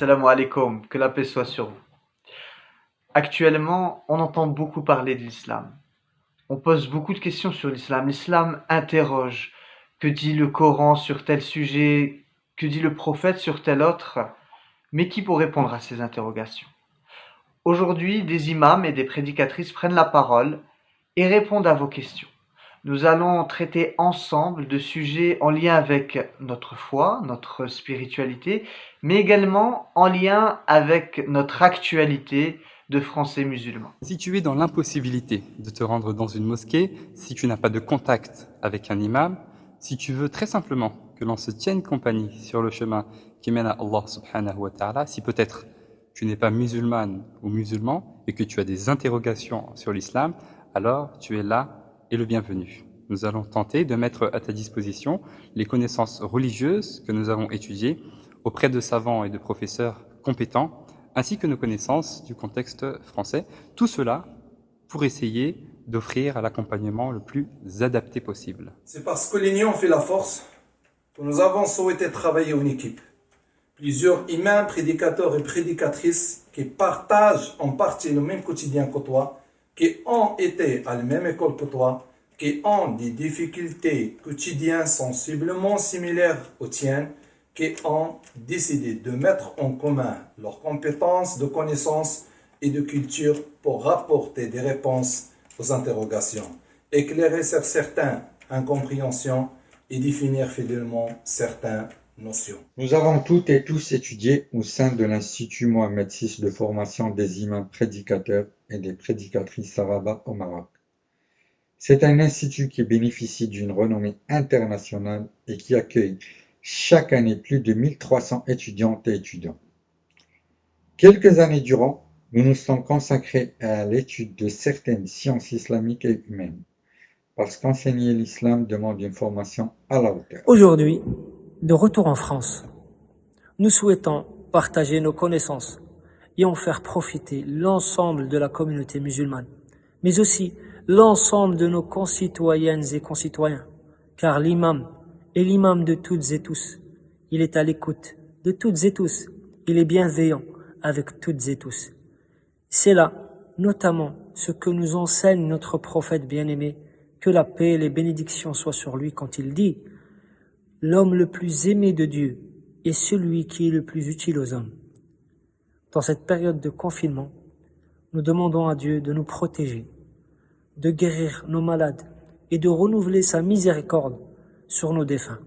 Assalamu alaikum, que la paix soit sur vous. Actuellement, on entend beaucoup parler de l'islam. On pose beaucoup de questions sur l'islam. L'islam interroge. Que dit le Coran sur tel sujet? Que dit le prophète sur tel autre? Mais qui pour répondre à ces interrogations? Aujourd'hui, des imams et des prédicatrices prennent la parole et répondent à vos questions. Nous allons traiter ensemble de sujets en lien avec notre foi, notre spiritualité, mais également en lien avec notre actualité de Français musulmans. Si tu es dans l'impossibilité de te rendre dans une mosquée, si tu n'as pas de contact avec un imam, si tu veux très simplement que l'on se tienne compagnie sur le chemin qui mène à Allah subhanahu wa ta'ala, si peut-être tu n'es pas musulmane ou musulman et que tu as des interrogations sur l'islam, alors tu es là et le bienvenu. Nous allons tenter de mettre à ta disposition les connaissances religieuses que nous avons étudiées auprès de savants et de professeurs compétents, ainsi que nos connaissances du contexte français. Tout cela pour essayer d'offrir l'accompagnement le plus adapté possible. C'est parce que l'union fait la force que nous avons souhaité travailler en équipe. Plusieurs imams, prédicateurs et prédicatrices qui partagent en partie le même quotidien que toi, qui ont été à la même école que toi, qui ont des difficultés quotidiennes sensiblement similaires aux tiennes, qui ont décidé de mettre en commun leurs compétences de connaissances et de culture pour apporter des réponses aux interrogations, éclairer sur certaines incompréhensions et définir fidèlement certaines notions. Nous avons toutes et tous étudié au sein de l'Institut Mohammed VI de formation des imams prédicateurs et des prédicatrices à Rabat au Maroc. C'est un institut qui bénéficie d'une renommée internationale et qui accueille chaque année plus de 1300 étudiantes et étudiants. Quelques années durant, nous nous sommes consacrés à l'étude de certaines sciences islamiques et humaines, parce qu'enseigner l'islam demande une formation à la hauteur. Aujourd'hui, de retour en France, nous souhaitons partager nos connaissances et en faire profiter l'ensemble de la communauté musulmane, mais aussi l'ensemble de nos concitoyennes et concitoyens, car l'imam est l'imam de toutes et tous. Il est à l'écoute de toutes et tous. Il est bienveillant avec toutes et tous. C'est là, notamment, ce que nous enseigne notre prophète bien-aimé, que la paix et les bénédictions soient sur lui quand il dit « L'homme le plus aimé de Dieu est celui qui est le plus utile aux hommes ». Dans cette période de confinement, nous demandons à Dieu de nous protéger, de guérir nos malades et de renouveler sa miséricorde sur nos défunts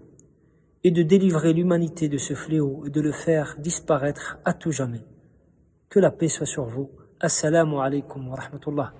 et de délivrer l'humanité de ce fléau et de le faire disparaître à tout jamais. Que la paix soit sur vous. Assalamu alaikum wa rahmatullah.